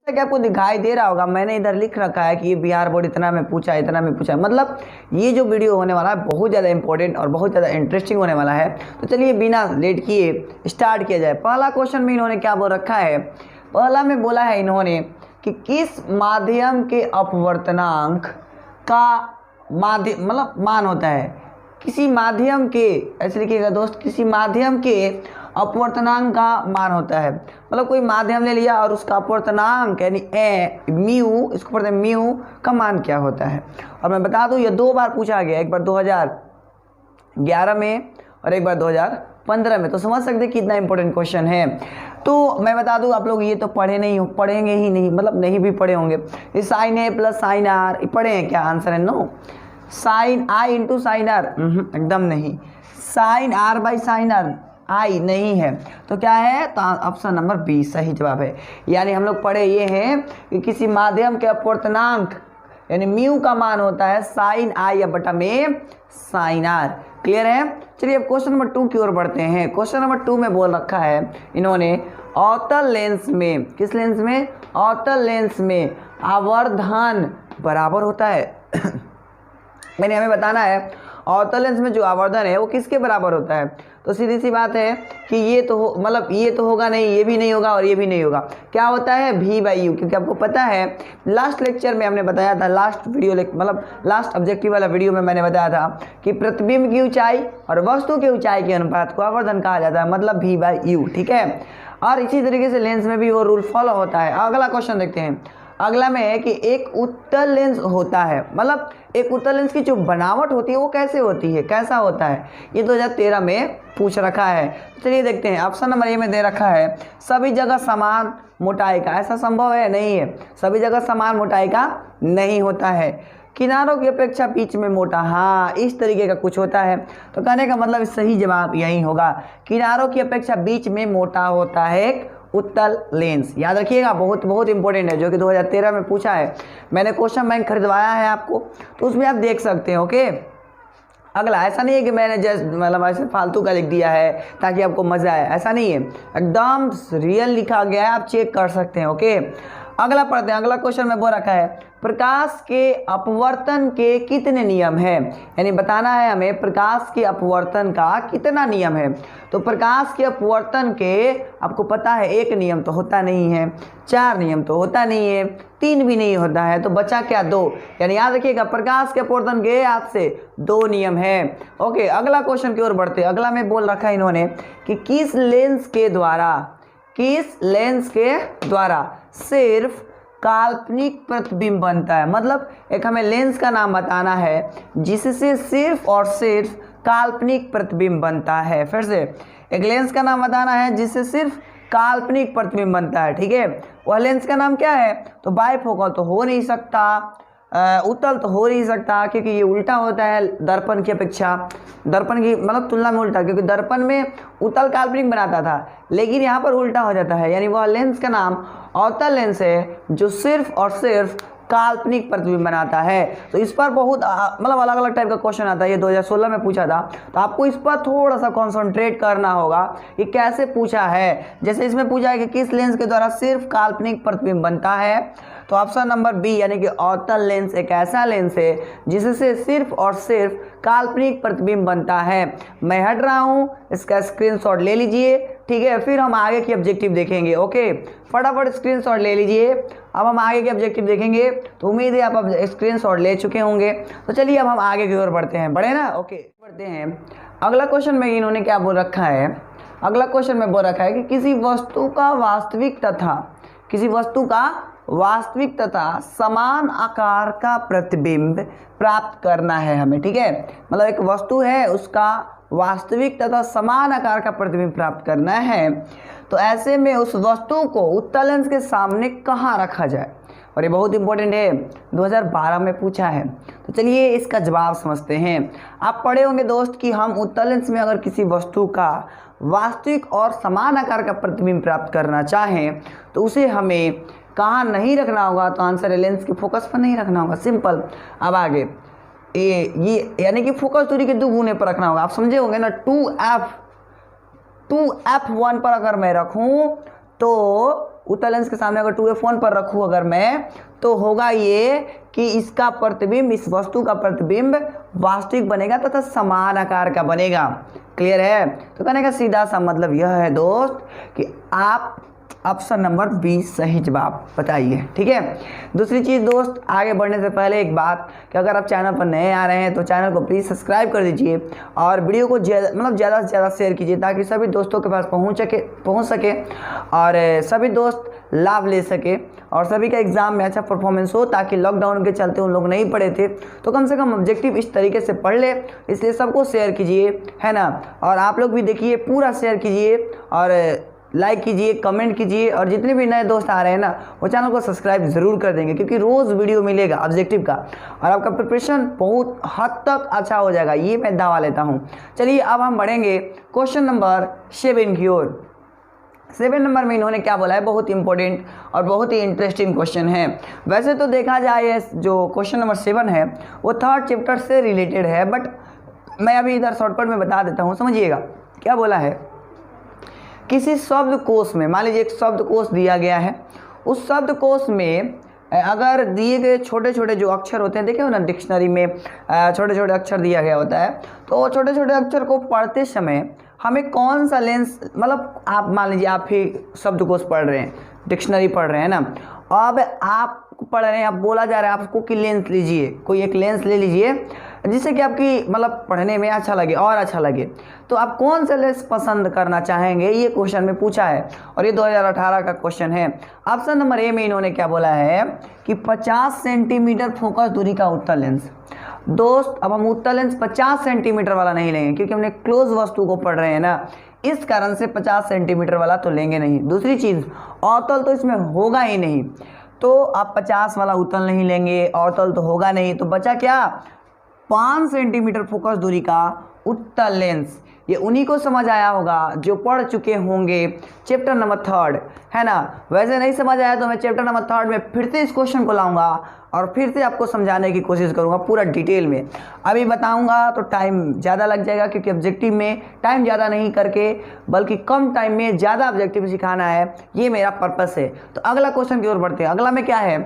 कि आपको दिखाई दे रहा होगा, मैंने इधर लिख रखा है कि ये बिहार बोर्ड इतना में पूछा, इतना में पूछा। मतलब ये जो वीडियो होने वाला है बहुत ज़्यादा इंपॉर्टेंट और बहुत ज़्यादा इंटरेस्टिंग होने वाला है। तो चलिए बिना लेट किए स्टार्ट किया जाए। पहला क्वेश्चन में इन्होंने क्या बोल रखा है, पहला में बोला है इन्होंने कि किस माध्यम के अपवर्तनांक का माध्यम मतलब मान होता है, किसी माध्यम के, ऐसे लिखिएगा दोस्त, किसी माध्यम के अपवर्तनांक का मान होता है। मतलब कोई माध्यम ले लिया और उसका अपवर्तनांक यानी म्यू, इसको पढ़ते हैं म्यू का मान क्या होता है। और मैं बता दूं ये 2 बार पूछा गया, एक बार 2011 में और एक बार 2015 में। तो समझ सकते कितना इंपॉर्टेंट क्वेश्चन है। तो मैं बता दूं आप लोग ये तो पढ़ेंगे ही नहीं, मतलब नहीं भी पढ़े होंगे। ये sine A plus sine R पढ़े हैं क्या? आंसर है no. Sine I into sine R एकदम नहीं। Sine R by sine R I नहीं है। तो क्या है? तो ऑप्शन नंबर बी सही जवाब है। यानी हम लोग पढ़े ये हैं कि किसी माध्यम के अपवर्तनांक यानी म्यू का मान होता है साइन आई या बटा में साइन आर। क्लियर है? चलिए अब क्वेश्चन नंबर 2 की ओर बढ़ते हैं। क्वेश्चन नंबर 2 में बोल रखा है इन्होंने अवतल लेंस में, किस लेंस में? अवतल लेंस में आवर्धन बराबर होता है। मैंने हमें बताना है अवतल लेंस में जो आवर्धन है वो किसके बराबर होता है। तो सीधी सी बात है कि ये तो मतलब ये तो होगा नहीं, ये भी नहीं होगा और ये भी नहीं होगा। क्या होता है? v by you. क्योंकि आपको पता है लास्ट लेक्चर में हमने बताया था, लास्ट वीडियो मतलब लास्ट ऑब्जेक्टिव वाला वीडियो में मैंने बताया था कि प्रतिबिंब की ऊंचाई और वस्तु की ऊंचाई के अनुपात को आवर्धन कहा जाता है, मतलब v बाई यू। ठीक है, और इसी तरीके से लेंस में भी वो रूल फॉलो होता है। अगला क्वेश्चन देखते हैं। अगला में है कि एक उत्तल लेंस होता है, मतलब एक उत्तल लेंस की जो बनावट होती है वो कैसे होती है, कैसा होता है, ये 2013 में पूछ रखा है। चलिए देखते हैं। ऑप्शन नंबर ए में दे रखा है सभी जगह समान मोटाई का। ऐसा संभव है? नहीं है। सभी जगह समान मोटाई का नहीं होता है। किनारों की अपेक्षा बीच में मोटा, हाँ इस तरीके का कुछ होता है। तो कहने का मतलब सही जवाब यही होगा, किनारों की अपेक्षा बीच में मोटा होता है एक उत्तल लेंस। याद रखिएगा, बहुत बहुत इंपॉर्टेंट है, जो कि 2013 में पूछा है। मैंने क्वेश्चन बैंक खरीदवाया है आपको, तो उसमें आप देख सकते हैं। ओके, अगला ऐसा नहीं है कि मैंने जस्ट मतलब ऐसे फालतू का लिख दिया है ताकि आपको मजा आए, ऐसा नहीं है, एकदम रियल लिखा गया है, आप चेक कर सकते हैं। ओके, अगला पढ़ते हैं। अगला क्वेश्चन में वो रखा है प्रकाश के अपवर्तन के कितने नियम हैं, यानी बताना है हमें प्रकाश के अपवर्तन का कितना नियम है। तो प्रकाश के अपवर्तन के आपको पता है 1 नियम तो होता नहीं है, 4 नियम तो होता नहीं है, 3 भी नहीं होता है, तो बचा क्या? 2। यानी याद रखिएगा प्रकाश के अपवर्तन के आपसे 2 नियम है। ओके, अगला क्वेश्चन की ओर बढ़ते हैं। अगला में बोल रखा है इन्होंने कि किस लेंस के द्वारा सिर्फ काल्पनिक प्रतिबिंब बनता है। मतलब एक हमें लेंस का नाम बताना है जिससे सिर्फ और सिर्फ काल्पनिक प्रतिबिंब बनता है। फिर से एक लेंस का नाम बताना है जिससे सिर्फ काल्पनिक प्रतिबिंब बनता है। ठीक है, वह लेंस का नाम क्या है? तो बाइफोकल तो हो नहीं सकता, उत्तल तो हो नहीं सकता, क्योंकि ये उल्टा होता है दर्पण की अपेक्षा, दर्पण की मतलब तुलना में उल्टा, क्योंकि दर्पण में उत्तल काल्पनिक बनाता था, लेकिन यहाँ पर उल्टा हो जाता है। यानी वह लेंस का नाम अवतल लेंस है जो सिर्फ और सिर्फ काल्पनिक प्रतिबिंब बनाता है। तो इस पर बहुत मतलब अलग अलग टाइप का क्वेश्चन आता है, ये 2016 में पूछा था, तो आपको इस पर थोड़ा सा कॉन्सेंट्रेट करना होगा कि कैसे पूछा है। जैसे इसमें पूछा है कि किस लेंस के द्वारा सिर्फ काल्पनिक प्रतिबिंब बनता है, तो ऑप्शन नंबर बी यानी कि अवतल लेंस एक ऐसा लेंस है जिससे सिर्फ और सिर्फ काल्पनिक प्रतिबिंब बनता है। मैं हट रहा हूँ, इसका स्क्रीनशॉट ले लीजिए। ठीक है, फिर हम आगे की ऑब्जेक्टिव देखेंगे। ओके, फटाफट स्क्रीनशॉट ले लीजिए। अब हम आगे के ऑब्जेक्टिव देखेंगे, तो उम्मीद है आप अब स्क्रीनशॉट ले चुके होंगे। तो चलिए अब हम आगे की ओर बढ़ते हैं, बढ़े ना। ओके, बढ़ते हैं। अगला क्वेश्चन में इन्होंने क्या बोल रखा है, अगला क्वेश्चन में बोल रखा है कि किसी वस्तु का वास्तविक तथा समान आकार का प्रतिबिंब प्राप्त करना है हमें। ठीक है, मतलब एक वस्तु है, उसका वास्तविक तथा समान आकार का प्रतिबिंब प्राप्त करना है। तो ऐसे में उस वस्तु को उत्तल लेंस के सामने कहाँ रखा जाए, और ये बहुत इंपॉर्टेंट है, 2012 में पूछा है। तो चलिए इसका जवाब समझते हैं। आप पढ़े होंगे दोस्त कि हम उत्तल लेंस में अगर किसी वस्तु का वास्तविक और समान आकार का प्रतिबिंब प्राप्त करना चाहें तो उसे हमें कहाँ नहीं रखना होगा। तो आंसर है लेंस के फोकस पर नहीं रखना होगा, सिंपल। अब आगे ये यानी कि फोकस दूरी के 2 गुने पर रखना होगा। आप समझे होंगे ना, 2f1 पर अगर मैं रखूं तो उत्तल लेंस के सामने अगर 2f1 पर रखूँ अगर मैं, तो होगा ये कि इसका प्रतिबिंब, इस वस्तु का प्रतिबिंब वास्तविक बनेगा तथा समान आकार का बनेगा। क्लियर है? तो कहने का सीधा सा मतलब यह है दोस्त कि आप ऑप्शन नंबर 20 सही जवाब बताइए। ठीक है। दूसरी चीज़ दोस्त, आगे बढ़ने से पहले एक बात कि अगर आप चैनल पर नए आ रहे हैं तो चैनल को प्लीज़ सब्सक्राइब कर दीजिए और वीडियो को ज़्यादा से ज़्यादा शेयर कीजिए ताकि सभी दोस्तों के पास पहुंच सके और सभी दोस्त लाभ ले सके और सभी का एग्ज़ाम में अच्छा परफॉर्मेंस हो, ताकि लॉकडाउन के चलते उन लोग नहीं पढ़े थे तो कम से कम ऑब्जेक्टिव इस तरीके से पढ़ ले। इसलिए सबको शेयर कीजिए, है ना। और आप लोग भी देखिए, पूरा शेयर कीजिए और लाइक कीजिए, कमेंट कीजिए और जितने भी नए दोस्त आ रहे हैं ना वो चैनल को सब्सक्राइब ज़रूर कर देंगे, क्योंकि रोज़ वीडियो मिलेगा ऑब्जेक्टिव का और आपका प्रिपरेशन बहुत हद तक अच्छा हो जाएगा, ये मैं दावा लेता हूँ। चलिए अब हम बढ़ेंगे क्वेश्चन नंबर 7 की ओर। 7 नंबर में इन्होंने क्या बोला है, बहुत इंपॉर्टेंट और बहुत ही इंटरेस्टिंग क्वेश्चन है। वैसे तो देखा जाए जो क्वेश्चन नंबर 7 है वो 3rd चैप्टर से रिलेटेड है, बट मैं अभी इधर शॉर्टकट में बता देता हूँ, समझिएगा। क्या बोला है, किसी शब्दकोश में, मान लीजिए एक शब्दकोश दिया गया है, उस शब्दकोश में अगर दिए गए छोटे छोटे जो अक्षर होते हैं, देखे हो ना डिक्शनरी में छोटे छोटे अक्षर दिया गया होता है, तो छोटे छोटे अक्षर को पढ़ते समय हमें कौन सा लेंस, मतलब आप मान लीजिए आप ही शब्दकोश पढ़ रहे हैं, डिक्शनरी पढ़ रहे हैं ना, अब आप पढ़ रहे हैं, आप बोला जा रहा है आपको कि लेंस लीजिए, कोई एक लेंस ले लीजिए जिससे कि आपकी मतलब पढ़ने में अच्छा लगे और अच्छा लगे, तो आप कौन सा लेंस पसंद करना चाहेंगे, ये क्वेश्चन में पूछा है और ये 2018 का क्वेश्चन है। ऑप्शन नंबर ए में इन्होंने क्या बोला है कि 50 सेंटीमीटर फोकस दूरी का उत्तल लेंस। दोस्त अब हम उत्तल लेंस 50 सेंटीमीटर वाला नहीं लेंगे, क्योंकि हमने क्लोज वस्तु को पढ़ रहे हैं ना, इस कारण से 50 सेंटीमीटर वाला तो लेंगे नहीं। दूसरी चीज़, अवतल तो इसमें होगा ही नहीं, तो आप 50 वाला उत्तल नहीं लेंगे, अवतल तो होगा नहीं, तो बचा क्या, 5 सेंटीमीटर फोकस दूरी का उत्तल लेंस। ये उन्हीं को समझ आया होगा जो पढ़ चुके होंगे चैप्टर नंबर 3, है ना। वैसे नहीं समझ आया तो मैं चैप्टर नंबर 3 में फिर से इस क्वेश्चन को लाऊंगा और फिर से आपको समझाने की कोशिश करूंगा पूरा डिटेल में। अभी बताऊंगा तो टाइम ज़्यादा लग जाएगा, क्योंकि ऑब्जेक्टिव में टाइम ज़्यादा नहीं करके बल्कि कम टाइम में ज़्यादा ऑब्जेक्टिव सिखाना है, ये मेरा पर्पस है। तो अगला क्वेश्चन की ओर बढ़ते हैं। अगला में क्या है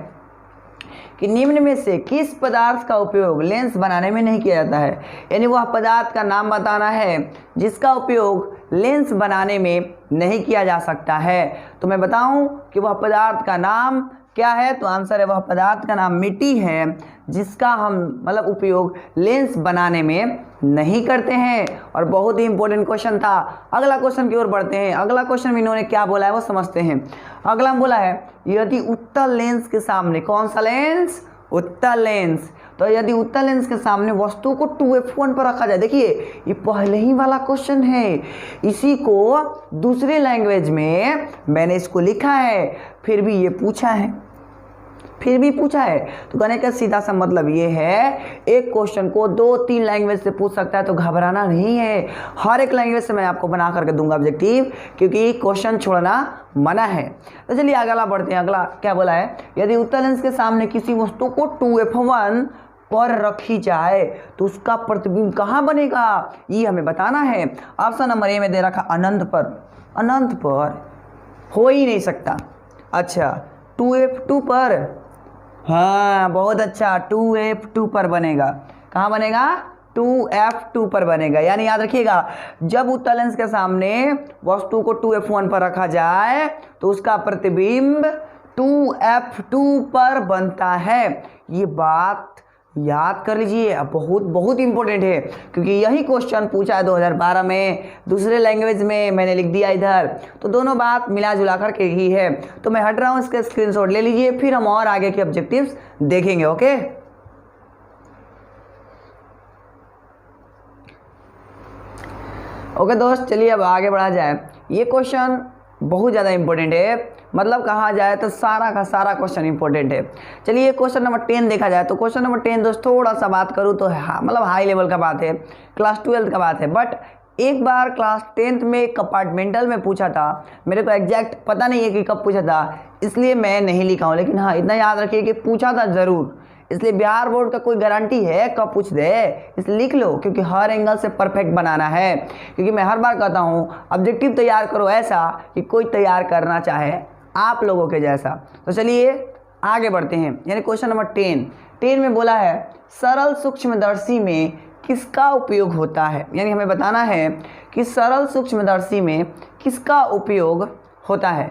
कि निम्न में से किस पदार्थ का उपयोग लेंस बनाने में नहीं किया जाता है, यानी वह पदार्थ का नाम बताना है जिसका उपयोग लेंस बनाने में नहीं किया जा सकता है। तो मैं बताऊं कि वह पदार्थ का नाम क्या है, तो आंसर है वह पदार्थ का नाम मिट्टी है, जिसका हम मतलब उपयोग लेंस बनाने में नहीं करते हैं। और बहुत ही इंपॉर्टेंट क्वेश्चन था। अगला क्वेश्चन की ओर बढ़ते हैं। अगला क्वेश्चन में इन्होंने क्या बोला है वो समझते हैं। अगला बोला है यदि उत्तल लेंस के सामने, कौन सा लेंस, उत्तल लेंस, तो यदि उत्तल लेंस के सामने वस्तु को 2f1 पर रखा जाए, देखिए ये पहले ही वाला क्वेश्चन है, इसी को दूसरे लैंग्वेज में मैंने इसको लिखा है, फिर भी ये पूछा है, तो कहने का सीधा सा मतलब ये है, एक क्वेश्चन को 2-3 लैंग्वेज से पूछ सकता है, तो घबराना नहीं है। हर एक लैंग्वेज से मैं आपको बना करके दूंगा ऑब्जेक्टिव, क्योंकि क्वेश्चन छोड़ना मना है। तो चलिए अगला बढ़ते हैं। अगला क्या बोला है, यदि उत्तल लेंस के सामने किसी वस्तु को 2f1 पर रखी जाए तो उसका प्रतिबिंब कहाँ बनेगा, ये हमें बताना है। ऑप्शन नंबर ए में दे रखा अनंत पर। अनंत पर हो ही नहीं सकता। अच्छा 2f2 पर, हाँ बहुत अच्छा, 2f2 पर बनेगा। कहाँ बनेगा, 2f2 पर बनेगा। यानी याद रखिएगा, जब उत्तल लेंस के सामने वस्तु को 2f1 पर रखा जाए तो उसका प्रतिबिंब 2f2 पर बनता है। ये बात याद कर लीजिए, बहुत बहुत इंपॉर्टेंट है, क्योंकि यही क्वेश्चन पूछा है 2012 में, दूसरे लैंग्वेज में मैंने लिख दिया इधर, तो दोनों बात मिला जुला करके ही है। तो मैं हट रहा हूँ, इसका स्क्रीनशॉट ले लीजिए, फिर हम और आगे के ऑब्जेक्टिव्स देखेंगे। ओके दोस्त, चलिए अब आगे बढ़ा जाए। ये क्वेश्चन बहुत ज़्यादा इंपॉर्टेंट है, मतलब कहा जाए तो सारा का सारा क्वेश्चन इंपॉर्टेंट है। चलिए क्वेश्चन नंबर 10 देखा जाए तो क्वेश्चन नंबर 10 दोस्त थोड़ा सा बात करूँ तो मतलब हाई लेवल का बात है, क्लास 12 का बात है, बट एक बार क्लास 10th में कंपार्टमेंटल में पूछा था, मेरे को एग्जैक्ट पता नहीं है कि कब पूछा था, इसलिए मैं नहीं लिखा हूँ, लेकिन हाँ इतना याद रखिए कि पूछा था ज़रूर। इसलिए बिहार बोर्ड का कोई गारंटी है कब पूछ दे, इसलिए लिख लो, क्योंकि हर एंगल से परफेक्ट बनाना है। क्योंकि मैं हर बार कहता हूँ ऑब्जेक्टिव तैयार करो ऐसा कि कोई तैयार करना चाहे आप लोगों के जैसा। तो चलिए आगे बढ़ते हैं, यानी क्वेश्चन नंबर 10 में बोला है सरल सूक्ष्मदर्शी में किसका उपयोग होता है, यानी हमें बताना है कि सरल सूक्ष्मदर्शी में किसका उपयोग होता है।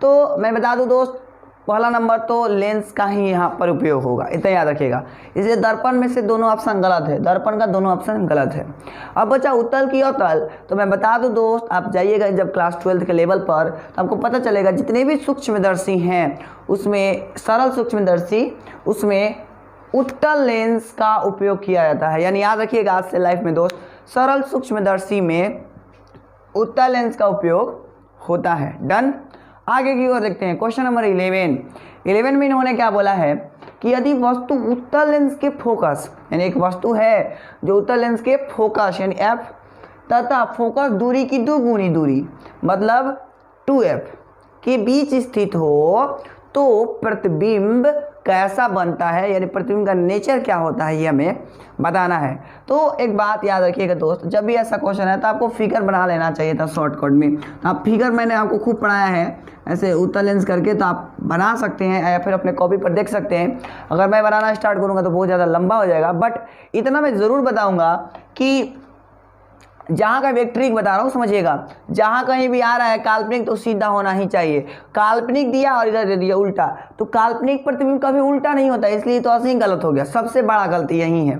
तो मैं बता दूं दोस्त, पहला नंबर तो लेंस का ही यहाँ पर उपयोग होगा, इतना याद रखिएगा। इसलिए दर्पण में से दोनों ऑप्शन गलत है, दर्पण का दोनों ऑप्शन गलत है। अब बचा उत्तल की अवतल, तो मैं बता दूं दोस्त, आप जाइएगा जब क्लास 12 के लेवल पर तो आपको पता चलेगा जितने भी सूक्ष्मदर्शी हैं उसमें सरल सूक्ष्मदर्शी उसमें उत्तल लेंस का उपयोग किया जाता है। यानी याद रखिएगा आज से लाइफ में दोस्त, सरल सूक्ष्मदर्शी में उत्तल लेंस का उपयोग होता है। डन। आगे की ओर देखते हैं क्वेश्चन नंबर 11 में इन्होंने क्या बोला है कि यदि वस्तु उत्तल लेंस के फोकस, यानी एक वस्तु है जो उत्तल लेंस के फोकस यानी एफ तथा फोकस दूरी की दुगुनी दूरी मतलब 2f के बीच स्थित हो तो प्रतिबिंब कैसा बनता है, यानी प्रतिबिंब का नेचर क्या होता है ये हमें बताना है। तो एक बात याद रखिएगा दोस्त, जब भी ऐसा क्वेश्चन है तो आपको फिगर बना लेना चाहिए था शॉर्टकट में। तो आप फिगर मैंने आपको खूब पढ़ाया है ऐसे उत्तल लेंस करके, तो आप बना सकते हैं या फिर अपने कॉपी पर देख सकते हैं। अगर मैं बनाना स्टार्ट करूँगा तो बहुत ज़्यादा लंबा हो जाएगा, बट इतना मैं ज़रूर बताऊँगा कि जहाँ का मैं ट्रिक बता रहा हूँ समझिएगा, जहाँ कहीं भी आ रहा है काल्पनिक तो सीधा होना ही चाहिए। काल्पनिक दिया और इधर दे दिया उल्टा, तो काल्पनिक प्रतिबिंब कभी उल्टा नहीं होता, इसलिए तो असली गलत हो गया, सबसे बड़ा गलती यही है।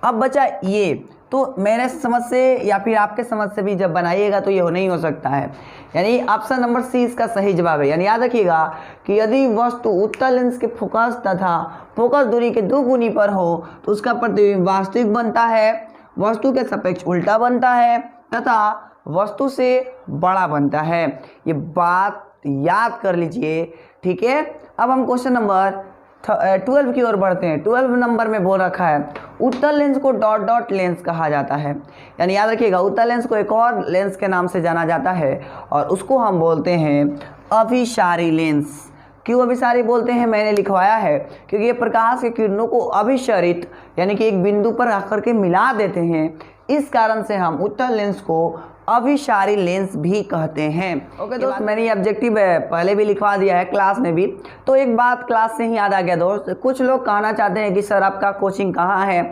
अब बचा ये, तो मेरे समझ से या फिर आपके समझ से भी जब बनाइएगा तो ये नहीं हो सकता है, यानी ऑप्शन नंबर सी इसका सही जवाब है। यानी याद रखिएगा कि यदि वस्तु उत्तल लेंस के फोकस तथा फोकस दूरी के दुगुनी पर हो तो उसका प्रतिबिंब वास्तविक बनता है, वस्तु के सापेक्ष उल्टा बनता है तथा वस्तु से बड़ा बनता है। ये बात याद कर लीजिए, ठीक है। अब हम क्वेश्चन नंबर 12 की ओर बढ़ते हैं। 12 नंबर में बोल रखा है उत्तल lens co dot dot lens कहा जाता है। यानी याद रखिएगा उत्तल लेंस को एक और लेंस के नाम से जाना जाता है और उसको हम बोलते हैं अभिसारी लेंस। क्यों अभिसारी बोलते हैं, मैंने लिखवाया है क्योंकि ये प्रकाश के किरणों को अभिसरित यानी कि एक बिंदु पर आकर के मिला देते हैं, इस कारण से हम उत्तल लेंस को अभिसारी लेंस भी कहते हैं। ओके दोस्त, मैंने ये ऑब्जेक्टिव पहले भी लिखवा दिया है क्लास में भी। तो एक बात क्लास से ही याद आ गया दोस्त, कुछ लोग कहना चाहते हैं कि सर आपका कोचिंग कहाँ है,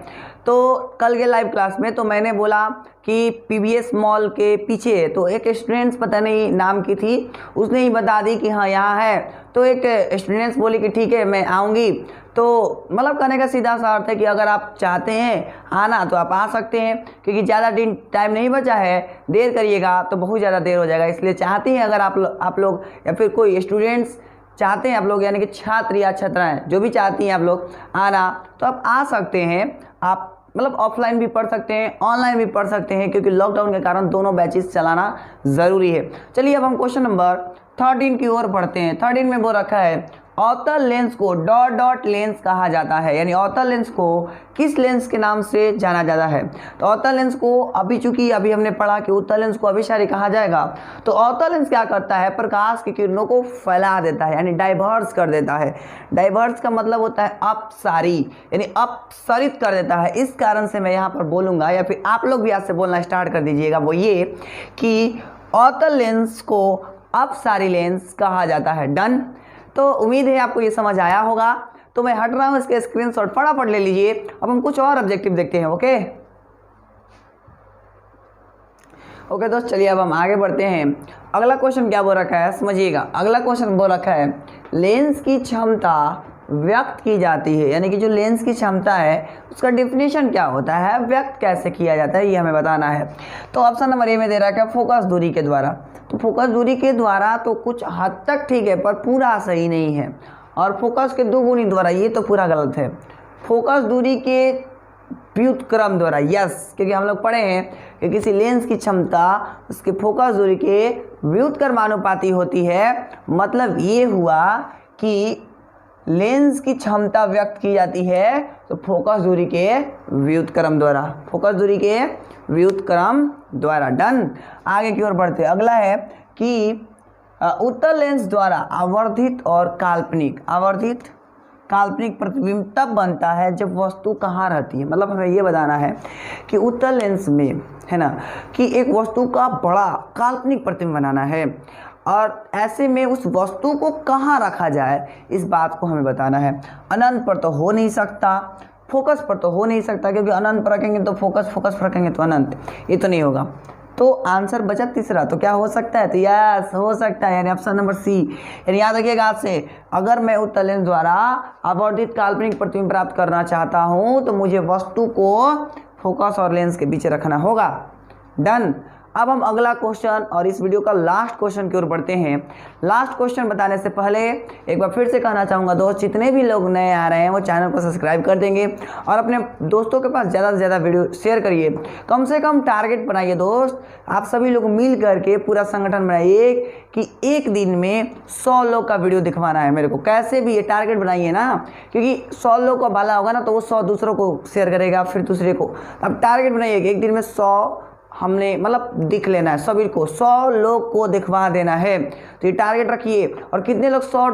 तो कल के लाइव क्लास में तो मैंने बोला कि पीवीएस मॉल के पीछे है, तो एक स्टूडेंट्स पता नहीं नाम की थी उसने ही बता दी कि हाँ यहाँ है। तो एक स्टूडेंट्स बोली कि ठीक है मैं आऊँगी। तो मतलब कहने का सीधा सा अर्थ है कि अगर आप चाहते हैं आना तो आप आ सकते हैं, क्योंकि ज़्यादा दिन टाइम नहीं बचा है, देर करिएगा तो बहुत ज़्यादा देर हो जाएगा। इसलिए चाहते हैं अगर आप लोग या फिर कोई स्टूडेंट्स चाहते हैं आप लोग, यानी कि छात्र या छात्राएं जो भी चाहती हैं आप लोग आना, तो आप आ सकते हैं। आप मतलब ऑफलाइन भी पढ़ सकते हैं, ऑनलाइन भी पढ़ सकते हैं, क्योंकि लॉकडाउन के कारण दोनों बैचेस चलाना ज़रूरी है। चलिए अब हम क्वेश्चन नंबर 13 की ओर बढ़ते हैं। 13 में बोल रखा है अवतल lens co dot dot lens कहा जाता है। यानी अवतल लेंस को किस लेंस के नाम से जाना जाता है। तो अवतल लेंस को चूंकि अभी हमने पढ़ा कि उत्तल लेंस को अभिसारी कहा जाएगा, तो अवतल लेंस क्या करता है, प्रकाश की किरणों को फैला देता है, यानी डाइवर्स कर देता है। डाइवर्स का मतलब होता है अपसारी, यानी अपसरित कर देता है। इस कारण से मैं यहाँ पर बोलूँगा या फिर आप लोग भी आज से बोलना स्टार्ट कर दीजिएगा, वो ये कि अवतल लेंस को अपसारी लेंस कहा जाता है। डन। तो उम्मीद है आपको ये समझ आया होगा। तो मैं हट रहा हूँ, इसके स्क्रीनशॉट फटाफट ले लीजिए। अब हम कुछ और ऑब्जेक्टिव देखते हैं। ओके दोस्त, चलिए अब हम आगे बढ़ते हैं। अगला क्वेश्चन क्या बोल रखा है समझिएगा। अगला क्वेश्चन बोल रखा है लेंस की क्षमता व्यक्त की जाती है, यानी कि जो लेंस की क्षमता है उसका डेफिनेशन क्या होता है, व्यक्त कैसे किया जाता है, ये हमें बताना है। तो ऑप्शन नंबर ए में दे रहा है फोकस दूरी के द्वारा। तो फोकस दूरी के द्वारा तो कुछ हद तक ठीक है, पर पूरा सही नहीं है। और फोकस के दुगुनी द्वारा, ये तो पूरा गलत है। फोकस दूरी के व्युत्क्रम द्वारा, यस, क्योंकि हम लोग पढ़े हैं कि किसी लेंस की क्षमता उसके फोकस दूरी के व्युत्क्रमानुपाती होती है। मतलब ये हुआ कि लेंस की क्षमता व्यक्त की जाती है तो फोकस दूरी के व्युत्क्रम द्वारा, फोकस दूरी के व्युत्क्रम द्वारा। डन। आगे की ओर बढ़ते। अगला है कि उत्तल लेंस द्वारा आवर्धित और काल्पनिक प्रतिबिंब तब बनता है जब वस्तु कहाँ रहती है। मतलब हमें ये बताना है कि उत्तल लेंस में है ना कि एक वस्तु का बड़ा काल्पनिक प्रतिबिंब बनाना है। और ऐसे में उस वस्तु को कहाँ रखा जाए, इस बात को हमें बताना है। अनंत पर तो हो नहीं सकता, फोकस पर तो हो नहीं सकता, क्योंकि अनंत पर रखेंगे तो फोकस, फोकस पर रखेंगे तो अनंत, ये तो नहीं होगा। तो आंसर बचा तीसरा, तो क्या हो सकता है, तो यस हो सकता है, यानी ऑप्शन नंबर सी। यानी याद रखिएगा आज से, अगर मैं उत्तल लेंस द्वारा आवर्धित काल्पनिक प्रतिबिंब प्राप्त करना चाहता हूं तो मुझे वस्तु को फोकस और लेंस के बीच रखना होगा। डन। अब हम अगला क्वेश्चन और इस वीडियो का लास्ट क्वेश्चन की ओर बढ़ते हैं। लास्ट क्वेश्चन बताने से पहले एक बार फिर से कहना चाहूँगा दोस्त, जितने भी लोग नए आ रहे हैं वो चैनल को सब्सक्राइब कर देंगे और अपने दोस्तों के पास ज़्यादा से ज़्यादा वीडियो शेयर करिए। कम से कम टारगेट बनाइए दोस्त, आप सभी लोग मिल करके पूरा संगठन बनाइए कि एक दिन में 100 लोग का वीडियो दिखवाना है मेरे को। कैसे भी ये टारगेट बनाइए ना, क्योंकि 100 लोग का भला होगा ना तो वो 100 दूसरों को शेयर करेगा, फिर दूसरे को। अब टारगेट बनाइए कि एक दिन में 100 हमने मतलब दिख लेना है, सभी को 100 लोग को दिखवा देना है। तो ये टारगेट रखिए। और कितने लोग 100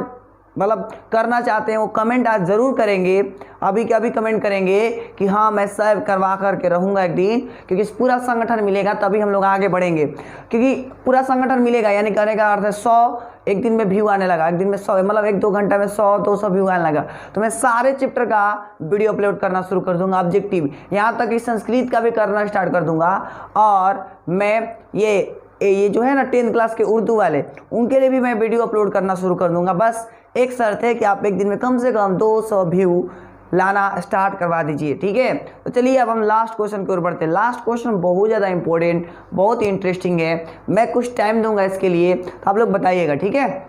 मतलब करना चाहते हैं वो कमेंट आज ज़रूर करेंगे, अभी के अभी कमेंट करेंगे कि हाँ मैं सब करवा करके रहूँगा एक दिन, क्योंकि पूरा संगठन मिलेगा तभी हम लोग आगे बढ़ेंगे। क्योंकि पूरा संगठन मिलेगा यानी कहने का अर्थ है 100 एक दिन में व्यू आने लगा, एक दिन में 100 मतलब 1-2 घंटा में 100-200 व्यू आने लगा, तो मैं सारे चैप्टर का वीडियो अपलोड करना शुरू कर दूंगा, ऑब्जेक्टिव, यहाँ तक कि संस्कृत का भी करना स्टार्ट कर दूंगा। और मैं ये जो है ना 10th क्लास के उर्दू वाले, उनके लिए भी मैं वीडियो अपलोड करना शुरू कर दूंगा। बस एक शर्त है कि आप एक दिन में कम से कम 200 व्यू लाना स्टार्ट करवा दीजिए, ठीक है। तो चलिए अब हम लास्ट क्वेश्चन की ओर बढ़ते हैं। लास्ट क्वेश्चन बहुत ज़्यादा इंपॉर्टेंट, बहुत इंटरेस्टिंग है, मैं कुछ टाइम दूंगा इसके लिए, तो आप लोग बताइएगा, ठीक है।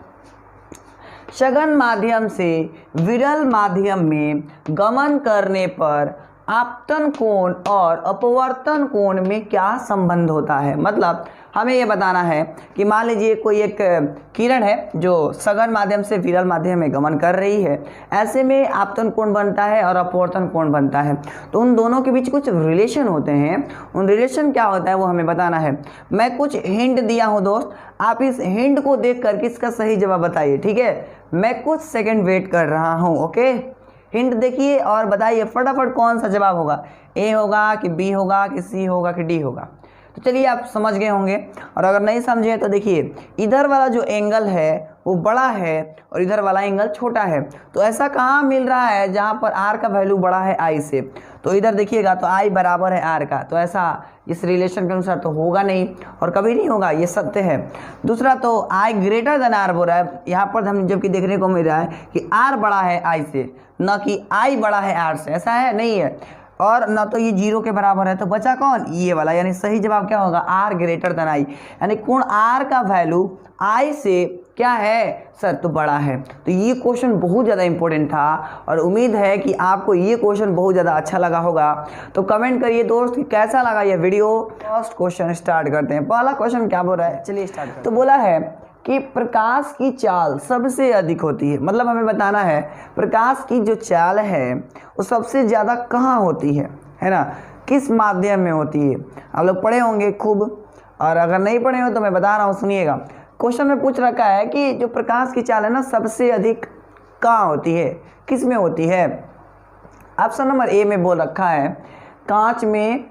सघन माध्यम से विरल माध्यम में गमन करने पर आपतन कोण और अपवर्तन कोण में क्या संबंध होता है। मतलब हमें ये बताना है कि मान लीजिए कोई एक किरण है जो सघन माध्यम से विरल माध्यम में गमन कर रही है, ऐसे में आपतन कोण बनता है और अपवर्तन कोण बनता है, तो उन दोनों के बीच कुछ रिलेशन होते हैं। उन रिलेशन क्या होता है वो हमें बताना है। मैं कुछ हिंट दिया हूँ दोस्त, आप इस हिंट को देख करके इसका सही जवाब बताइए, ठीक है। मैं कुछ सेकेंड वेट कर रहा हूँ, ओके। हिंट देखिए और बताइए फटाफट कौन सा जवाब होगा, ए होगा कि बी होगा कि सी होगा कि डी होगा। तो चलिए आप समझ गए होंगे, और अगर नहीं समझे तो देखिए इधर वाला जो एंगल है वो बड़ा है और इधर वाला एंगल छोटा है, तो ऐसा कहाँ मिल रहा है जहाँ पर आर का वैल्यू बड़ा है आई से। तो इधर देखिएगा तो आई बराबर है आर का, तो ऐसा इस रिलेशन के अनुसार तो होगा नहीं और कभी नहीं होगा, ये सत्य है। दूसरा तो आई ग्रेटर देन आर बोल रहा है, यहाँ पर हम जबकि देखने को मिल रहा है कि आर बड़ा है आई से, न कि आई बड़ा है आर से, ऐसा है नहीं है। और ना तो ये 0 के बराबर है, तो बचा कौन, ये वाला, यानी सही जवाब क्या होगा, आर ग्रेटर देन आई, यानी कोण आर का वैल्यू आई से क्या है सर, तो बड़ा है। तो ये क्वेश्चन बहुत ज़्यादा इंपॉर्टेंट था और उम्मीद है कि आपको ये क्वेश्चन बहुत ज़्यादा अच्छा लगा होगा। तो कमेंट करिए दोस्त कि कैसा लगा ये वीडियो। फर्स्ट क्वेश्चन स्टार्ट करते हैं। पहला क्वेश्चन क्या बोल रहा है, चलिए स्टार्ट करते हैं। तो बोला है कि प्रकाश की चाल सबसे अधिक होती है, मतलब हमें बताना है प्रकाश की जो चाल है वो सबसे ज़्यादा कहाँ होती है ना, किस माध्यम में होती है। आप लोग पढ़े होंगे खूब, और अगर नहीं पढ़े हो तो मैं बता रहा हूँ, सुनिएगा। क्वेश्चन में पूछ रखा है कि जो प्रकाश की चाल है ना सबसे अधिक कहाँ होती है, किस में होती है। ऑप्शन नंबर ए में बोल रखा है कांच में,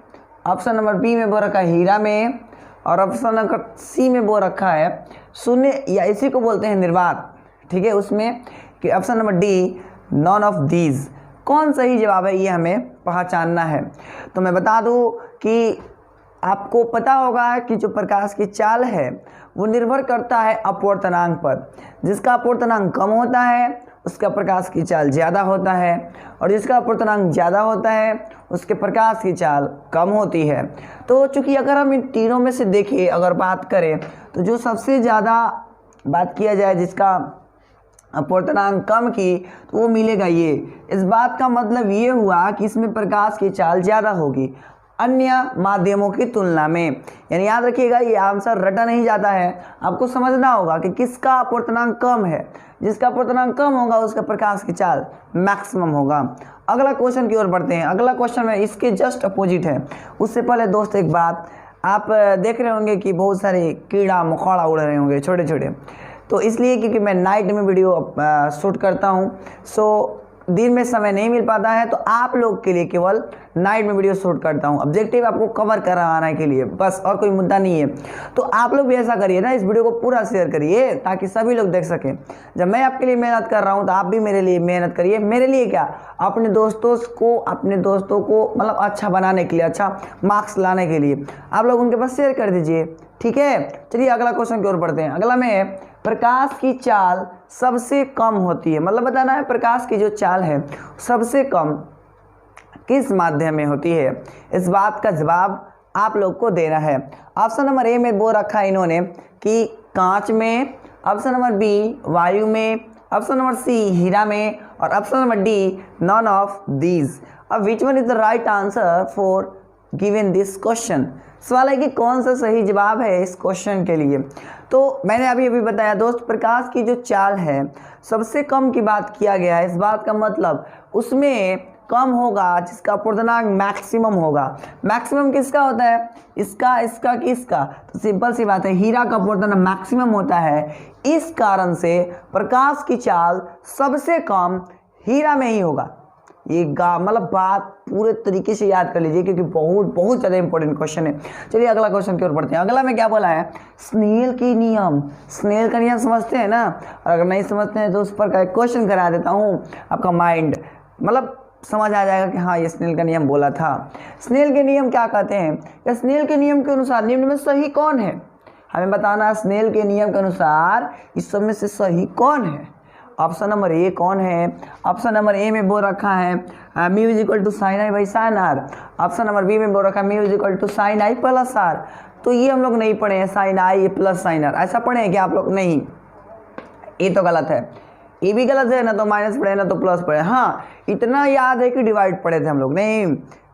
ऑप्शन नंबर बी में बोल रखा है हीरा में, और ऑप्शन नंबर सी में बोल रखा है शून्य, या इसी को बोलते हैं निर्वात, ठीक है, उसमें कि option number D none of these. कौन सही जवाब है ये हमें पहचानना है। तो मैं बता दूं कि आपको पता होगा कि जो प्रकाश की चाल है वो निर्भर करता है अपवर्तनांक पर। जिसका अपवर्तनांक कम होता है उसका प्रकाश की चाल ज़्यादा होता है, और जिसका अपवर्तनांक ज़्यादा होता है उसके प्रकाश की चाल कम होती है। तो चूँकि अगर हम इन तीनों में से देखें, अगर बात करें तो जो सबसे ज़्यादा बात किया जाए जिसका अपवर्तनांक कम की, तो वो मिलेगा ये। इस बात का मतलब ये हुआ कि इसमें प्रकाश की चाल ज़्यादा होगी अन्य माध्यमों की तुलना में। यानी याद रखिएगा ये आंसर रटा नहीं जाता है, आपको समझना होगा कि किसका अपवर्तनांक कम है। जिसका अपवर्तनांक कम होगा उसका प्रकाश की चाल मैक्सिमम होगा। अगला क्वेश्चन की ओर बढ़ते हैं। अगला क्वेश्चन में इसके जस्ट अपोजिट है। उससे पहले दोस्त एक बात, आप देख रहे होंगे कि बहुत सारे कीड़ा मकोड़ा उड़ रहे होंगे छोटे छोटे, तो इसलिए क्योंकि मैं नाइट में वीडियो शूट करता हूँ, सो दिन में समय नहीं मिल पाता है तो आप लोग के लिए केवल नाइट में वीडियो शूट करता हूं। ऑब्जेक्टिव आपको कवर कराने के लिए बस, और कोई मुद्दा नहीं है। तो आप लोग भी ऐसा करिए ना, इस वीडियो को पूरा शेयर करिए ताकि सभी लोग देख सकें। जब मैं आपके लिए मेहनत कर रहा हूं तो आप भी मेरे लिए मेहनत करिए। मेरे लिए क्या, अपने दोस्तों को मतलब अच्छा बनाने के लिए, अच्छा मार्क्स लाने के लिए आप लोग उनके पास शेयर कर दीजिए, ठीक है। चलिए अगला क्वेश्चन की ओर बढ़ते हैं। अगला में प्रकाश की चाल सबसे कम होती है, मतलब बताना है प्रकाश की जो चाल है सबसे कम किस माध्यम में होती है। इस बात का जवाब आप लोग को देना है। ऑप्शन नंबर ए में वो रखा है इन्होंने कि कांच में, ऑप्शन नंबर बी वायु में, ऑप्शन नंबर सी हीरा में, और option number D none of these. अब which one is the right answer for given this question. सवाल है कि कौन सा सही जवाब है इस क्वेश्चन के लिए। तो मैंने अभी बताया दोस्त, प्रकाश की जो चाल है सबसे कम की बात किया गया है। इस बात का मतलब उसमें कम होगा जिसका पूर्णांक मैक्सिमम होगा। मैक्सिमम किसका होता है, इसका किसका, तो सिंपल सी बात है हीरा का पूर्णांक मैक्सिमम होता है। इस कारण से प्रकाश की चाल सबसे कम हीरा में ही होगा। ये मतलब बात पूरे तरीके से याद कर लीजिए क्योंकि बहुत ज़्यादा इंपॉर्टेंट क्वेश्चन है। चलिए अगला क्वेश्चन की ओर बढ़ते हैं। अगला में क्या बोला है, स्नेल की नियम। स्नेल का नियम समझते हैं ना, और अगर नहीं समझते हैं तो उस पर का क्वेश्चन करा देता हूँ, आपका माइंड मतलब समझ आ जाएगा कि हाँ ये स्नेल का नियम बोला था। स्नेल के नियम क्या कहते हैं, या स्नेल के नियम के अनुसार निम्न में सही कौन है, हमें बताना है। स्नेल के नियम के अनुसार इस सब में से सही कौन है। ऑप्शन नंबर ए कौन है, ऑप्शन नंबर ए में बोल रखा है mu is equal to sine I by sine R. Option number B में बोल रखा है mu is equal to sine I plus R. तो ये हम लोग नहीं पढ़े हैं, sine I plus sine R, ऐसा पढ़े हैं क्या आप लोग? नहीं, ये तो गलत है, ये भी गलत है ना, तो माइनस पढ़े ना तो प्लस पढ़े। हाँ इतना याद है कि डिवाइड पढ़े थे हम लोग, नहीं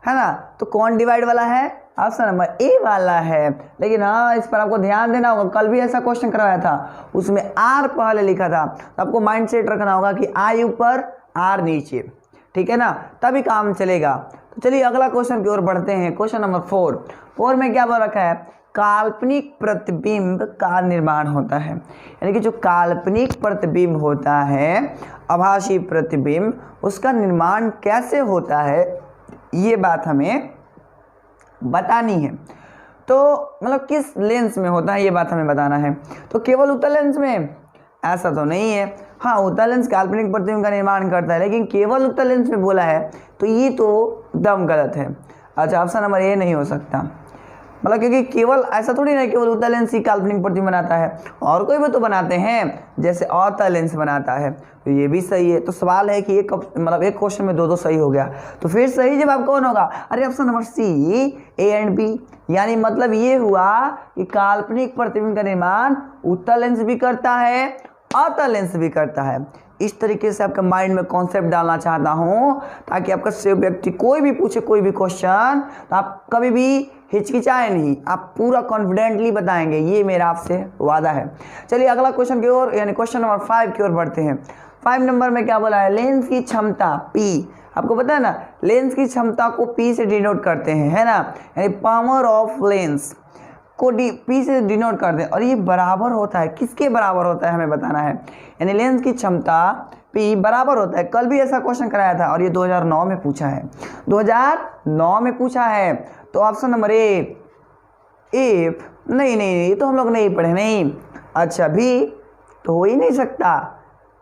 है ना। तो कौन डिवाइड वाला है, ऑप्शन नंबर ए वाला है। लेकिन हाँ इस पर आपको ध्यान देना होगा, कल भी ऐसा क्वेश्चन करवाया था उसमें आर पहले लिखा था, तो आपको माइंड सेट रखना होगा कि आई ऊपर आर नीचे, ठीक है ना, तभी काम चलेगा। तो चलिए अगला क्वेश्चन की ओर बढ़ते हैं। क्वेश्चन नंबर 4 में क्या बोल रखा है, काल्पनिक प्रतिबिंब का निर्माण होता है। यानी कि जो काल्पनिक प्रतिबिंब होता है, आभासी प्रतिबिंब, उसका निर्माण कैसे होता है ये बात हमें बतानी है। तो मतलब किस लेंस में होता है ये बात हमें बताना है। तो केवल उत्तल लेंस में, ऐसा तो नहीं है। हाँ उत्तल लेंस काल्पनिक प्रतिबिंब का निर्माण करता है, लेकिन केवल उत्तल लेंस में बोला है तो ये तो एकदम गलत है। अच्छा ऑप्शन नंबर ए नहीं हो सकता, मतलब क्योंकि केवल ऐसा थोड़ी ना केवल उत्तल लेंस ही काल्पनिक प्रतिबिंब बनाता है, और कोई भी तो बनाते हैं, जैसे अवतल लेंस बनाता है, तो ये भी सही है। तो सवाल है कि एक क्वेश्चन में दो सही हो गया, तो फिर सही जवाब कौन होगा? अरे option number C A and B. यानी मतलब ये हुआ कि काल्पनिक प्रतिबिंब का निर्माण उत्तल लेंस भी करता है, अवतल लेंस भी करता है। इस तरीके से आपके माइंड में कॉन्सेप्ट डालना चाहता हूं ताकि आपका से व्यक्ति कोई भी पूछे कोई भी क्वेश्चन तो आप कभी भी हिचकिचाए नहीं, आप पूरा कॉन्फिडेंटली बताएंगे, ये मेरा आपसे वादा है। चलिए अगला क्वेश्चन की ओर यानी क्वेश्चन नंबर 5 की ओर बढ़ते हैं। 5 नंबर में क्या बोला है, लेंस की क्षमता पी। आपको पता है ना लेंस की क्षमता को पी से डिनोट करते हैं, है ना, यानी पावर ऑफ लेंस को पी से डिनोट कर दें, और ये बराबर होता है, किसके बराबर होता है हमें बताना है। यानी लेंस की क्षमता पी बराबर होता है, कल भी ऐसा क्वेश्चन कराया था और ये 2009 में पूछा है, 2009 में पूछा है। तो ऑप्शन नंबर ए नहीं ये तो हम लोग नहीं पढ़े, नहीं। अच्छा भी तो हो ही नहीं सकता।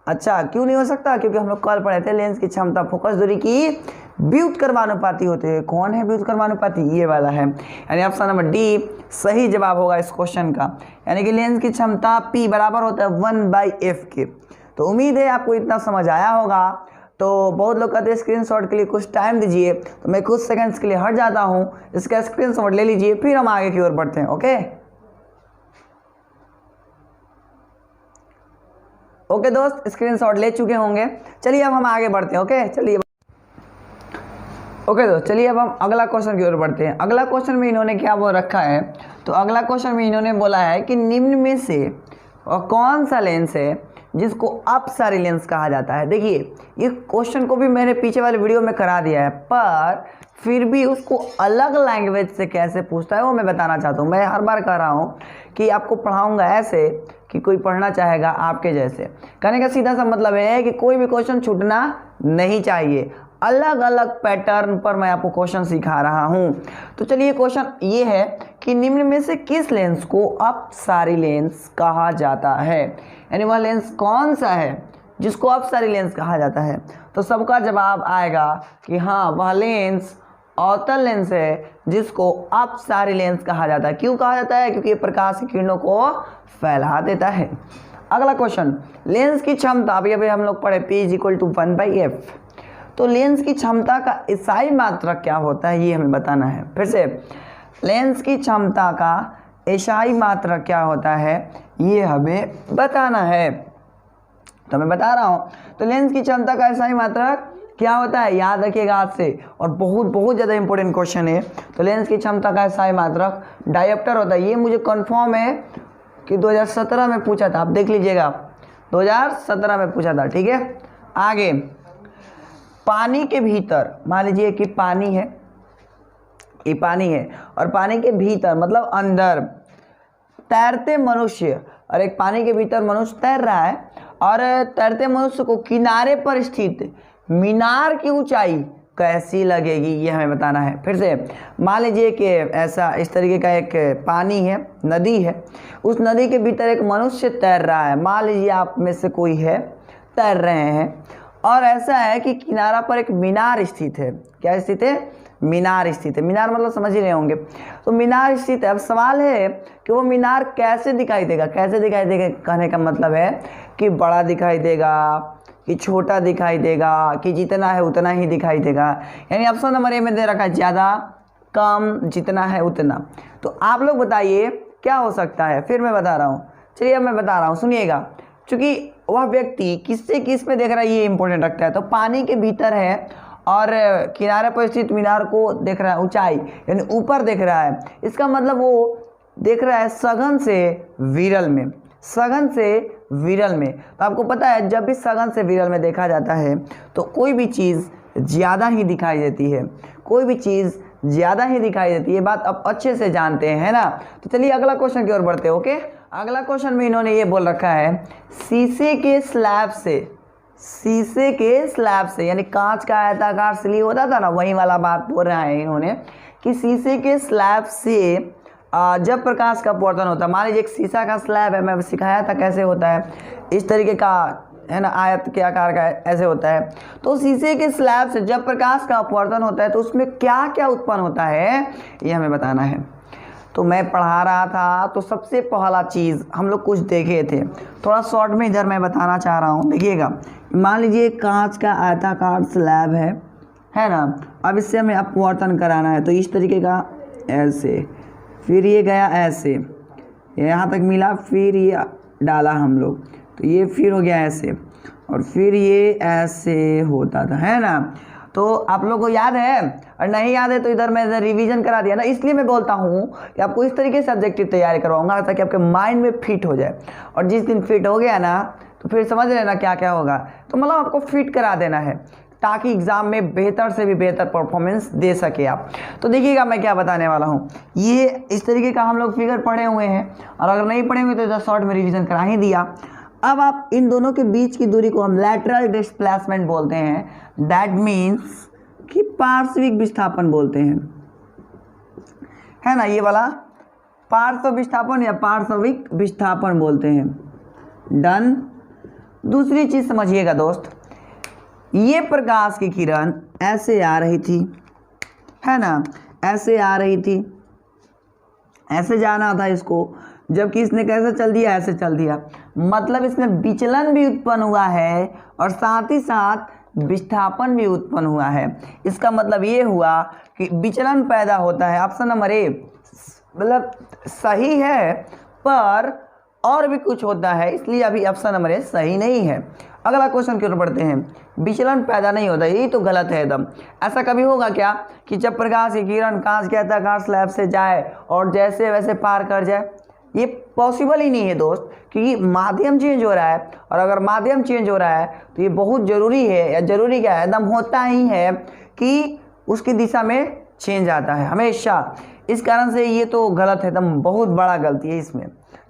अच्छा क्यों नहीं हो सकता? क्योंकि हम लोग कल पढ़े थे लेंस की क्षमता फोकस दूरी की व्युत्क्रमानुपाती होते हैं। कौन है व्युत्क्रमानुपाती? ये वाला है, यानी ऑप्शन नंबर डी सही जवाब होगा इस क्वेश्चन का। यानी कि लेंस की क्षमता P बराबर होता है 1/f के। तो उम्मीद है आपको इतना समझ आया होगा। तो बहुत लोग कहते हैं स्क्रीनशॉट के लिए कुछ टाइम दीजिए, तो मैं कुछ सेकंड्स के लिए हट जाता हूँ, इसका स्क्रीनशॉट ले लीजिए, फिर हम आगे की ओर बढ़ते हैं। ओके दोस्त, स्क्रीनशॉट ले चुके होंगे। चलिए अब हम आगे बढ़ते हैं। चलिए दोस्त, चलिए अब हम अगला क्वेश्चन की ओर बढ़ते हैं। अगला क्वेश्चन में इन्होंने क्या बोल रखा है, तो अगला क्वेश्चन में इन्होंने बोला है कि निम्न में से कौन सा लेंस है जिसको अपसारी लेंस कहा जाता है। देखिए ये क्वेश्चन को भी मैंने पीछे वाले वीडियो में करा दिया है, पर फिर भी उसको अलग लैंग्वेज से कैसे पूछता है वो मैं बताना चाहता हूँ। मैं हर बार कह रहा हूँ कि आपको पढ़ाऊँगा ऐसे कि कोई पढ़ना चाहेगा आपके जैसे। कहने का सीधा सा मतलब है कि कोई भी क्वेश्चन छूटना नहीं चाहिए। अलग अलग पैटर्न पर मैं आपको क्वेश्चन सिखा रहा हूं। तो चलिए क्वेश्चन ये है कि निम्न में से किस लेंस को अपसारी लेंस कहा जाता है, यानी वह लेंस कौन सा है जिसको अपसारी लेंस कहा जाता है। तो सबका जवाब आएगा कि हाँ, वह लेंस अवतल लेंस है जिसको अपसारी लेंस कहा जाता है। क्यों कहा जाता है? क्योंकि ये प्रकाश की किरणों को फैला देता है। अगला क्वेश्चन, लेंस की क्षमता, अभी हम लोग पढ़े P = 1/f। तो लेंस की क्षमता का ईसाई मात्रक क्या होता है ये हमें बताना है। फिर से, लेंस की क्षमता का ईसाई मात्रक क्या होता है ये हमें बताना है। तो मैं बता रहा हूँ, तो लेंस की क्षमता का ईसाई मात्रक क्या होता है, याद रखिएगा आज से, और बहुत ज़्यादा इंपॉर्टेंट क्वेश्चन है। तो लेंस की क्षमता का ईसाई मात्रक डायोप्टर होता है। ये मुझे कंफर्म है कि 2017 में पूछा था, आप देख लीजिएगा, 2017 में पूछा था। ठीक है, आगे, पानी के भीतर, मान लीजिए कि पानी है, ये पानी है, और पानी के भीतर मतलब अंदर तैरते मनुष्य, और एक पानी के भीतर मनुष्य तैर रहा है, और तैरते मनुष्य को किनारे पर स्थित मीनार की ऊंचाई कैसी लगेगी ये हमें बताना है। फिर से, मान लीजिए कि ऐसा इस तरीके का एक पानी है, नदी है, उस नदी के भीतर एक मनुष्य तैर रहा है। मान लीजिए आप में से कोई है, तैर रहे हैं, और ऐसा है कि किनारा पर एक मीनार स्थित है। क्या स्थित है? मीनार स्थित है। मीनार मतलब समझ ही रहे होंगे। तो मीनार स्थित है। अब सवाल है कि वो मीनार कैसे दिखाई देगा। कैसे दिखाई देगा कहने का मतलब है कि बड़ा दिखाई देगा, कि छोटा दिखाई देगा, कि जितना है उतना ही दिखाई देगा। यानी ऑप्शन नंबर ए में दे रखा है ज़्यादा, कम, जितना है उतना। तो आप लोग बताइए क्या हो सकता है। फिर मैं बता रहा हूँ, चलिए अब मैं बता रहा हूँ, सुनिएगा। चूँकि वह व्यक्ति किससे किस में देख रहा है ये इंपॉर्टेंट रखता है। तो पानी के भीतर है और किनारे पर स्थित मीनार को देख रहा है, ऊंचाई यानी ऊपर देख रहा है। इसका मतलब वो देख रहा है सघन से विरल में, सघन से विरल में। तो आपको पता है जब भी सघन से विरल में देखा जाता है तो कोई भी चीज़ ज़्यादा ही दिखाई देती है, कोई भी चीज़ ज़्यादा ही दिखाई देती है। बात अब अच्छे से जानते हैं, है ना। तो चलिए अगला क्वेश्चन की ओर बढ़ते हैं। ओके, अगला क्वेश्चन में इन्होंने ये बोल रखा है, शीशे के स्लैब से, शीशे के स्लैब से यानी कांच का आयताकार स्लीव होता था ना, वही वाला बात बोल रहा है इन्होंने कि शीशे के स्लैब से जब प्रकाश का अपवर्तन होता है। मान लीजिए एक शीशा का स्लैब है, मैं सिखाया था कैसे होता है, इस तरीके का है ना, आयत के आकार का ऐसे होता है। तो शीशे के स्लैब से जब प्रकाश का अपवर्तन होता है तो उसमें क्या क्या उत्पन्न होता है ये हमें बताना है। तो मैं पढ़ा रहा था, तो सबसे पहला चीज़ हम लोग कुछ देखे थे, थोड़ा शॉर्ट में इधर मैं बताना चाह रहा हूँ। देखिएगा, मान लीजिए कांच का आयताकार स्लैब है ना। अब इससे हमें अपवर्तन कराना है, तो इस तरीके का ऐसे, फिर ये गया ऐसे, यहाँ तक मिला, फिर ये डाला हम लोग, तो ये फिर हो गया ऐसे, और फिर ये ऐसे होता था, है ना। तो आप लोग को याद है, और नहीं याद है तो इधर मैं रिवीजन करा दिया ना। इसलिए मैं बोलता हूँ कि आपको इस तरीके से ऑब्जेक्टिव तैयारी करवाऊंगा ताकि आपके माइंड में फिट हो जाए, और जिस दिन फिट हो गया ना तो फिर समझ लेना क्या क्या होगा। तो मतलब आपको फिट करा देना है ताकि एग्ज़ाम में बेहतर से भी बेहतर परफॉर्मेंस दे सके आप। तो देखिएगा मैं क्या बताने वाला हूँ। ये इस तरीके का हम लोग फिगर पढ़े हुए हैं, और अगर नहीं पढ़े हुए तो इधर शॉर्ट में रिवीजन करा ही दिया। अब आप इन दोनों के बीच की दूरी को हम लैटरल डिस्प्लेसमेंट बोलते हैं। दैट मीन्स कि पार्श्विक विस्थापन बोलते हैं, है ना। ये वाला पार्श्व विस्थापन या पार्श्विक विस्थापन बोलते हैं। डन। दूसरी चीज़ समझिएगा दोस्त, ये प्रकाश की किरण ऐसे आ रही थी, है ना, ऐसे आ रही थी, ऐसे जाना था इसको, जबकि इसने कैसे चल दिया, ऐसे चल दिया। मतलब इसमें विचलन भी उत्पन्न हुआ है और साथ ही साथ विस्थापन भी उत्पन्न हुआ है। इसका मतलब ये हुआ कि विचलन पैदा होता है। ऑप्शन नंबर ए मतलब सही है, पर और भी कुछ होता है, इसलिए अभी ऑप्शन नंबर ए सही नहीं है। अगला क्वेश्चन की ओर बढ़ते हैं। विचलन पैदा नहीं होता, यही तो गलत है एकदम। ऐसा कभी होगा क्या कि जब प्रकाश की किरण कांच के आयताकार स्लैब से जाए और जैसे वैसे पार कर जाए? ये पॉसिबल ही नहीं है दोस्त, क्योंकि माध्यम चेंज हो रहा है, और अगर माध्यम चेंज हो रहा है तो ये बहुत ज़रूरी है, या ज़रूरी क्या है, एकदम होता ही है कि उसकी दिशा में चेंज आता है हमेशा। इस कारण से ये तो गलत है, एकदम बहुत बड़ा गलती है इसमें।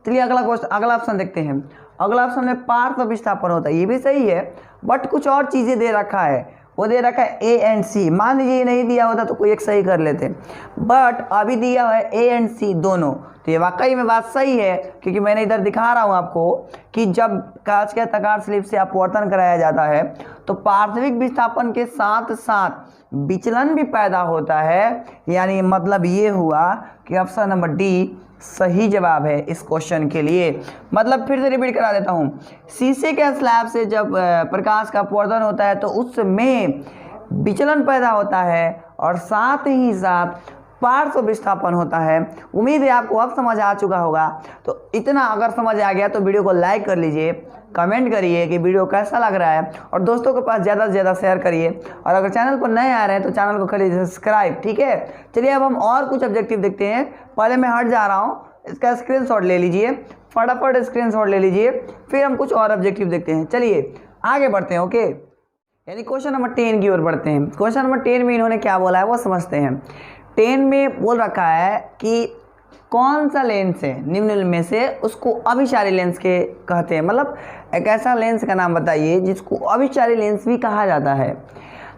चलिए अगला क्वेश्चन, अगला ऑप्शन देखते हैं। अगला ऑप्शन में पार्श्व विस्थापन होता है, ये भी सही है, बट कुछ और चीज़ें दे रखा है। वो दे रखा है ए एंड सी। मान लीजिए ये नहीं दिया होता तो कोई एक सही कर लेते, बट अभी दिया है ए एंड सी दोनों, तो ये वाकई में बात सही है, क्योंकि मैंने इधर दिखा रहा हूँ आपको कि जब कांच के तकार स्लिप से अपवर्तन कराया जाता है तो पार्श्विक विस्थापन के साथ साथ विचलन भी पैदा होता है। यानी मतलब ये हुआ कि ऑप्शन नंबर डी सही जवाब है इस क्वेश्चन के लिए। मतलब फिर से रिपीट करा देता हूँ, शीशे के स्लैब से जब प्रकाश का अपवर्तन होता है तो उसमें विचलन पैदा होता है और साथ ही साथ पार्श्व विस्थापन होता है। उम्मीद है आपको अब समझ आ चुका होगा। तो इतना अगर समझ आ गया तो वीडियो को लाइक कर लीजिए, कमेंट करिए कि वीडियो कैसा लग रहा है और दोस्तों के पास ज़्यादा से ज़्यादा शेयर करिए। और अगर चैनल पर नए आ रहे हैं तो चैनल को कर लीजिए सब्सक्राइब, ठीक है। चलिए अब हम और कुछ ऑब्जेक्टिव देखते हैं। पहले मैं हट जा रहा हूँ, इसका स्क्रीनशॉट ले लीजिए, फटाफट स्क्रीनशॉट ले लीजिए, फिर हम कुछ और ऑब्जेक्टिव देखते हैं। चलिए आगे बढ़ते हैं, ओके। यानी क्वेश्चन नंबर 10 की ओर बढ़ते हैं। क्वेश्चन नंबर 10 में इन्होंने क्या बोला है वो समझते हैं। 10 में बोल रखा है कि कौन सा लेंस है निम्न में से उसको अभिसारी लेंस के कहते हैं। मतलब एक ऐसा लेंस का नाम बताइए जिसको अभिसारी लेंस भी कहा जाता है।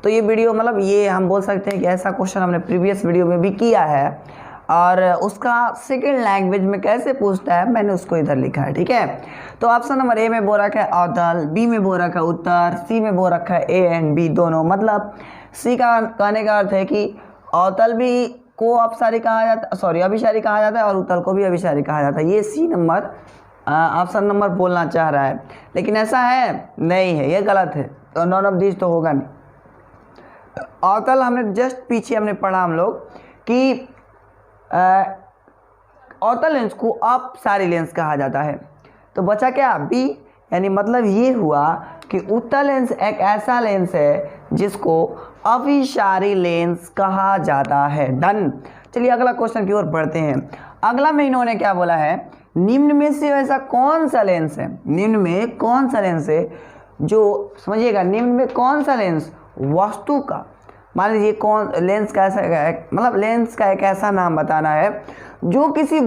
तो ये वीडियो मतलब ये हम बोल सकते हैं कि ऐसा क्वेश्चन हमने प्रीवियस वीडियो में भी किया है और उसका सेकेंड लैंग्वेज में कैसे पूछता है मैंने उसको इधर लिखा है, ठीक है। तो ऑप्शन नंबर ए में बोल रखा है अवतल, बी में बोल रखा है उत्तर, सी में बोल रखा है ए एंड बी दोनों। मतलब सी का कहने का अर्थ है कि अवतल भी को अपसारी कहा जाता, सॉरी अभिसारी कहा जाता है और उत्तल को भी अभिसारी कहा जाता है। ये सी नंबर ऑप्शन नंबर बोलना चाह रहा है, लेकिन ऐसा है नहीं है, ये गलत है। तो नॉन ऑफ दिस तो होगा नहीं। अवतल हमने जस्ट पीछे हमने पढ़ा हम लोग कि अवतल लेंस को अपसारी लेंस कहा जाता है। तो बचा क्या बी, यानी मतलब ये हुआ कि उत्तल लेंस एक ऐसा लेंस है जिसको अभिसारी लेंस कहा जाता है। डन। चलिए अगला क्वेश्चन की ओर बढ़ते हैं। अगला में इन्होंने क्या बोला है, निम्न में से ऐसा कौन सा लेंस है, निम्न में कौन सा लेंस है जो, समझिएगा, निम्न में कौन सा लेंस वस्तु का, मान लीजिए कौन लेंस का ऐसा, मतलब लेंस का एक ऐसा नाम बताना है जो किसी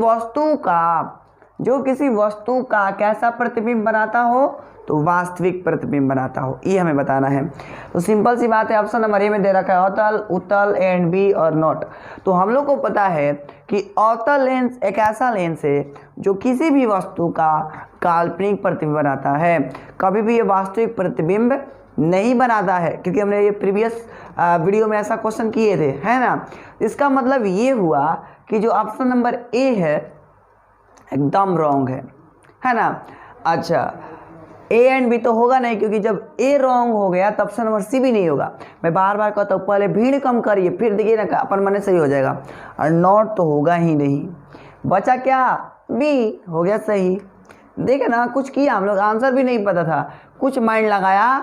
वस्तु का कैसा प्रतिबिंब बनाता हो, तो वास्तविक प्रतिबिंब बनाता हो, ये हमें बताना है। तो सिंपल सी बात है, ऑप्शन नंबर ए में दे रखा है अवतल, उत्तल एंड बी और नॉट। तो हम लोग को पता है कि अवतल लेंस एक ऐसा लेंस है जो किसी भी वस्तु का काल्पनिक प्रतिबिंब बनाता है, कभी भी ये वास्तविक प्रतिबिंब नहीं बनाता है, क्योंकि हमने ये प्रीवियस वीडियो में ऐसा क्वेश्चन किए थे, है ना। इसका मतलब ये हुआ कि जो ऑप्शन नंबर ए है एकदम रॉन्ग है ना। अच्छा, ए एंड बी तो होगा नहीं, क्योंकि जब ए रॉन्ग हो गया तो ऑप्शन नंबर सी भी नहीं होगा। मैं बार बार कहता हूँ पहले भीड़ कम करिए, फिर देखिए ना अपन मन सही हो जाएगा। और नॉट तो होगा ही नहीं। बचा क्या, बी हो गया सही। देखे ना, कुछ किया हम लोग, आंसर भी नहीं पता था, कुछ माइंड लगाया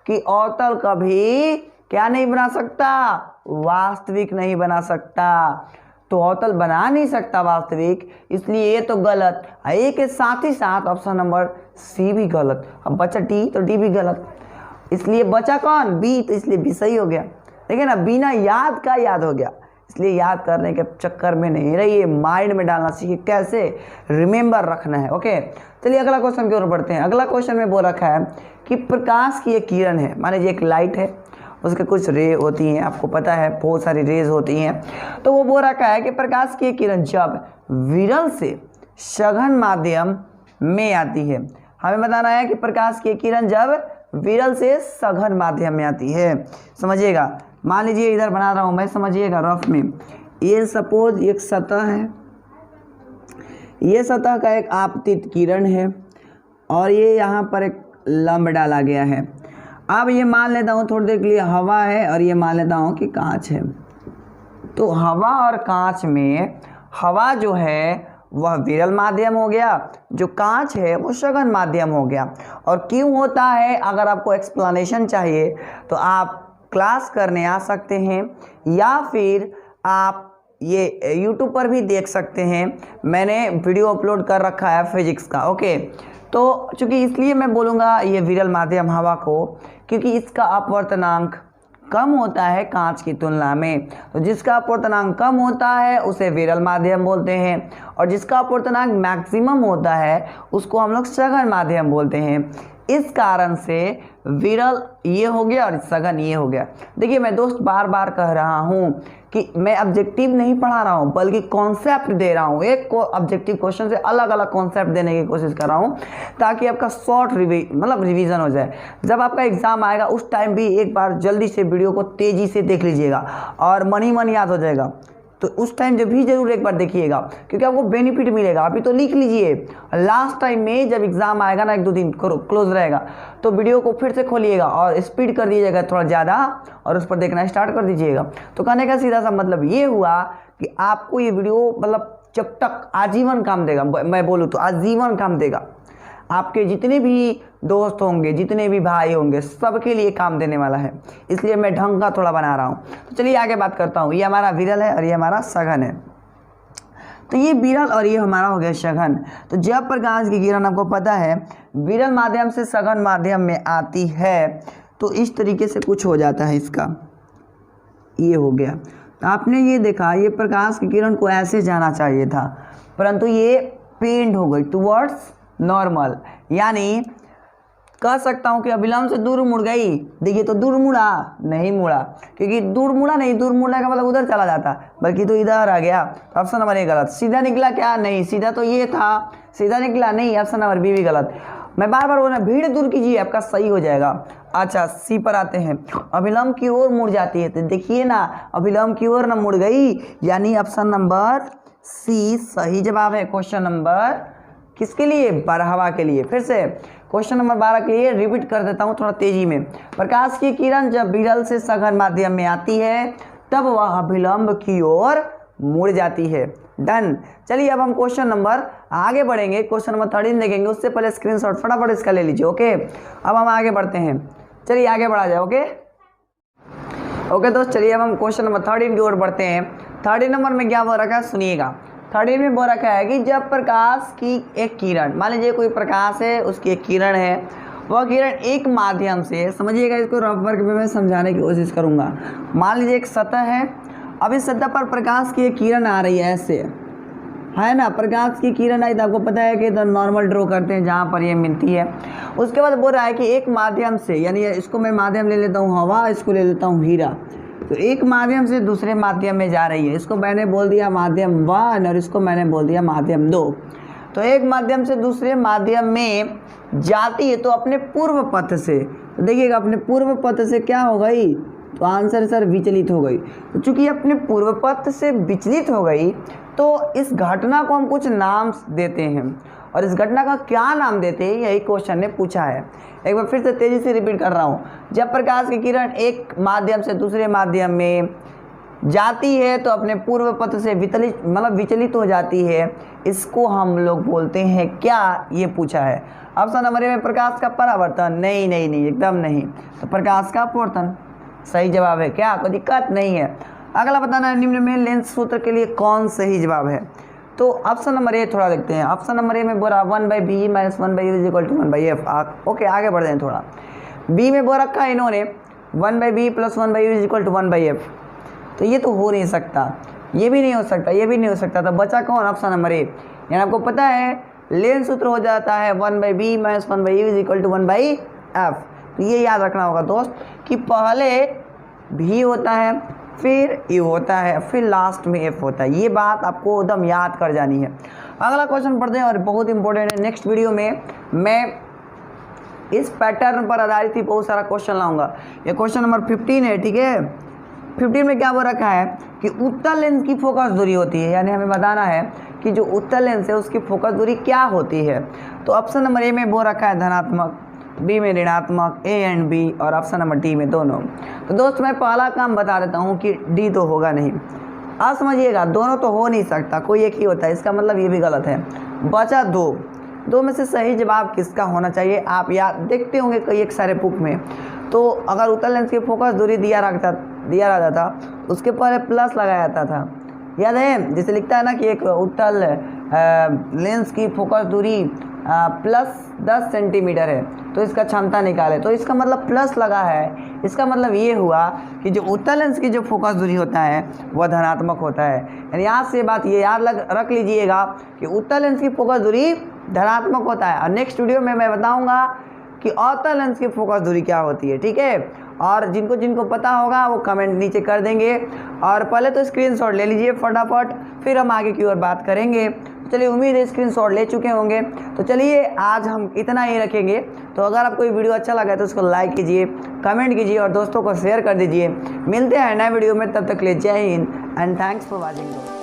कि अवतल कभी क्या नहीं बना सकता, वास्तविक नहीं बना सकता। तो अवतल बना नहीं सकता वास्तविक, इसलिए ये तो गलत। ए के साथ ही साथ ऑप्शन नंबर सी भी गलत। अब बचा डी, तो डी भी गलत, इसलिए बचा कौन, बी। तो इसलिए बी सही हो गया। देखिए ना, बिना याद का याद हो गया, इसलिए याद करने के चक्कर में नहीं रहिए, माइंड में डालना सीखिए कैसे रिमेंबर रखना है, ओके। चलिए अगला क्वेश्चन की ओर बढ़ते हैं। अगला क्वेश्चन में बोल रखा है कि प्रकाश की एक किरण है, मान लीजिए एक लाइट है, उसके कुछ रे होती हैं, आपको पता है बहुत सारी रेज होती हैं। तो वो बोल रखा है कि प्रकाश की एक किरण जब विरल से सघन माध्यम में आती है, हमें बताना है कि प्रकाश की किरण जब विरल से सघन माध्यम में आती है। समझिएगा, मान लीजिए इधर बना रहा हूँ मैं, समझिएगा रफ में। ये सपोज एक सतह है, ये सतह का एक आपतित किरण है और ये यहाँ पर एक लंब डाला गया है। अब ये मान लेता हूँ थोड़ी देर के लिए हवा है और ये मान लेता हूँ कि कांच है। तो हवा और कांच में हवा जो है वह विरल माध्यम हो गया, जो कांच है वो सघन माध्यम हो गया। और क्यों होता है, अगर आपको एक्सप्लेनेशन चाहिए तो आप क्लास करने आ सकते हैं या फिर आप ये YouTube पर भी देख सकते हैं, मैंने वीडियो अपलोड कर रखा है फिजिक्स का, ओके। तो चूँकि इसलिए मैं बोलूँगा ये विरल माध्यम हवा को, क्योंकि इसका अपवर्तनांक कम होता है कांच की तुलना में। तो जिसका अपवर्तनांक कम होता है उसे विरल माध्यम बोलते हैं, और जिसका अपवर्तनांक मैक्सिमम होता है उसको हम लोग सघन माध्यम बोलते हैं। इस कारण से विरल ये हो गया और सघन ये हो गया। देखिए मैं दोस्त बार बार कह रहा हूँ कि मैं ऑब्जेक्टिव नहीं पढ़ा रहा हूँ बल्कि कॉन्सेप्ट दे रहा हूँ। एक ऑब्जेक्टिव क्वेश्चन से अलग अलग कॉन्सेप्ट देने की कोशिश कर रहा हूँ ताकि आपका शॉर्ट रिवीजन हो जाए। जब आपका एग्जाम आएगा उस टाइम भी एक बार जल्दी से वीडियो को तेज़ी से देख लीजिएगा और मन ही मन याद हो जाएगा। तो उस टाइम जब भी जरूर एक बार देखिएगा क्योंकि आपको बेनिफिट मिलेगा। अभी तो लिख लीजिए, लास्ट टाइम में जब एग्जाम आएगा ना 1-2 दिन क्लोज रहेगा तो वीडियो को फिर से खोलिएगा और स्पीड कर दीजिएगा थोड़ा ज़्यादा और उस पर देखना स्टार्ट कर दीजिएगा। तो कहने का सीधा सा मतलब ये हुआ कि आपको ये वीडियो मतलब जब तक आजीवन काम देगा, मैं बोलूँ तो आजीवन काम देगा। आपके जितने भी दोस्त होंगे, जितने भी भाई होंगे, सबके लिए काम देने वाला है, इसलिए मैं ढंग का थोड़ा बना रहा हूँ। तो चलिए आगे बात करता हूँ। ये हमारा विरल है और ये हमारा सघन है। तो ये विरल और ये हमारा हो गया सघन। तो जब प्रकाश की किरण आपको पता है विरल माध्यम से सघन माध्यम में आती है तो इस तरीके से कुछ हो जाता है, इसका ये हो गया। तो आपने ये देखा ये प्रकाश की किरण को ऐसे जाना चाहिए था परंतु ये पेंड हो गई टुवर्ड्स नॉर्मल, यानी कह सकता हूँ कि अभिलंब से दूर मुड़ गई। देखिए तो दूर मुड़ा नहीं मुड़ा, क्योंकि दूर मुड़ा नहीं, दूर मुड़ने का मतलब उधर चला जाता बल्कि तो इधर आ गया। तो ऑप्शन नंबर ए गलत। सीधा निकला क्या? नहीं, सीधा तो ये था, सीधा निकला नहीं। ऑप्शन नंबर बी भी गलत। मैं बार बार बोल रहा भीड़ दूर कीजिए, आपका सही हो जाएगा। अच्छा सी पर आते हैं। अभिलंब की ओर मुड़ जाती है, तो देखिए ना अभिलंब की ओर ना मुड़ गई, यानी ऑप्शन नंबर सी सही जवाब है। क्वेश्चन नंबर किसके लिए? बारहवा के लिए। फिर से क्वेश्चन नंबर 12 के लिए रिपीट कर देता हूँ थोड़ा तेजी में। प्रकाश की किरण जब विरल से सघन माध्यम में आती है तब वह अभिलंब की ओर मुड़ जाती है। डन। चलिए अब हम क्वेश्चन नंबर आगे बढ़ेंगे, क्वेश्चन नंबर 13 देखेंगे। उससे पहले स्क्रीनशॉट फटाफट इसका ले लीजिए। ओके अब हम आगे बढ़ते हैं, चलिए आगे बढ़ा जाए। ओके दोस्त, चलिए अब हम क्वेश्चन नंबर 13 की ओर बढ़ते हैं। 13 नंबर में क्या बोल रखा है सुनिएगा। 13 में बोल रखा है कि जब प्रकाश की एक किरण, मान लीजिए कोई प्रकाश है उसकी एक किरण है, वह किरण एक माध्यम से, समझिएगा इसको रफ वर्क में मैं समझाने की कोशिश करूंगा। मान लीजिए एक सतह है, अब इस सतह पर प्रकाश की एक किरण आ रही है, ऐसे है ना, प्रकाश की किरण आई तो आपको पता है कि तो नॉर्मल ड्रॉ करते हैं जहाँ पर ये मिलती है। उसके बाद बोल रहा है कि एक माध्यम से, यानी इसको मैं माध्यम ले लेता हूँ हवा, इसको ले लेता हूँ हीरा, तो एक माध्यम से दूसरे माध्यम में जा रही है। इसको मैंने बोल दिया माध्यम 1 और इसको मैंने बोल दिया माध्यम 2। तो एक माध्यम से दूसरे माध्यम में जाती है तो अपने पूर्व पथ से, तो देखिएगा अपने पूर्व पथ से क्या हो गई, तो आंसर सर विचलित हो गई। तो चूंकि अपने पूर्व पथ से विचलित हो गई तो इस घटना को हम कुछ नाम देते हैं, और इस घटना का क्या नाम देते हैं यही क्वेश्चन ने पूछा है। एक बार फिर से तेजी से रिपीट कर रहा हूँ। जब प्रकाश की किरण एक माध्यम से दूसरे माध्यम में जाती है तो अपने पूर्व पथ से विचलित हो जाती है, इसको हम लोग बोलते हैं क्या, ये पूछा है। ऑप्शन नंबर ए में प्रकाश का परावर्तन, नहीं नहीं नहीं एकदम नहीं, तो प्रकाश का अपवर्तन सही जवाब है। क्या कोई दिक्कत नहीं है। अगला बताना है निम्न में लेंस सूत्र के लिए कौन सही जवाब है। तो ऑप्शन नंबर ए थोड़ा देखते हैं। ऑप्शन नंबर ए में बोला 1/b - 1/u = 1/f। ओके आगे बढ़ जाए थोड़ा। बी में बोल रखा है इन्होंने 1/b + 1/u = 1/f, तो ये तो हो नहीं सकता, ये भी नहीं हो सकता, ये भी नहीं हो सकता, तो बचा कौन? Option number A. यानी आपको पता है लेंस सूत्र हो जाता है 1/b - 1/u = 1/f। तो ये याद रखना होगा दोस्त कि पहले भी होता है, फिर यू होता है, फिर लास्ट में एफ होता है। ये बात आपको एकदम याद कर जानी है। अगला क्वेश्चन पढ़ते हैं और बहुत इंपॉर्टेंट है। नेक्स्ट वीडियो में मैं इस पैटर्न पर आधारित ही बहुत सारा क्वेश्चन लाऊंगा। ये क्वेश्चन नंबर 15 है, ठीक है। 15 में क्या बोल रखा है कि उत्तल लेंस की फोकस दूरी होती है, यानी हमें बताना है कि जो उत्तल लेंस है उसकी फोकस दूरी क्या होती है। तो ऑप्शन नंबर ए में बोल रखा है धनात्मक, बी में ऋणात्मक, ए एंड बी, और ऑप्शन नंबर डी में दोनों। तो दोस्त मैं पहला काम बता देता हूँ कि डी तो होगा नहीं। आप समझिएगा दोनों तो हो नहीं सकता, कोई एक ही होता है, इसका मतलब ये भी गलत है। बचा दो में से सही जवाब किसका होना चाहिए? आप याद देखते होंगे कई एक सारे बुक में, तो अगर उत्तल लेंस की फोकस दूरी दिया रहता था उसके पहले प्लस लगाया जाता था, याद है? जैसे लिखता है ना कि एक उत्तल लेंस की फोकस दूरी +10 सेंटीमीटर है तो इसका क्षमता निकाले, तो इसका मतलब प्लस लगा है, इसका मतलब ये हुआ कि जो उत्तल लेंस की जो फोकस दूरी होता है वह धनात्मक होता है। यानी यहाँ से बात ये याद रख लीजिएगा कि उत्तल लेंस की फोकस दूरी धनात्मक होता है। और नेक्स्ट वीडियो में मैं बताऊँगा कि अवतल लेंस की फोकस दूरी क्या होती है, ठीक है। और जिनको जिनको पता होगा वो कमेंट नीचे कर देंगे। और पहले तो स्क्रीनशॉट ले लीजिए फटाफट, फिर हम आगे की ओर बात करेंगे। चलिए उम्मीद है स्क्रीनशॉट ले चुके होंगे। तो चलिए आज हम इतना ही रखेंगे। तो अगर आपको ये वीडियो अच्छा लगा तो उसको लाइक कीजिए, कमेंट कीजिए और दोस्तों को शेयर कर दीजिए। मिलते हैं नए वीडियो में, तब तक ले जय Hind and thanks for watching.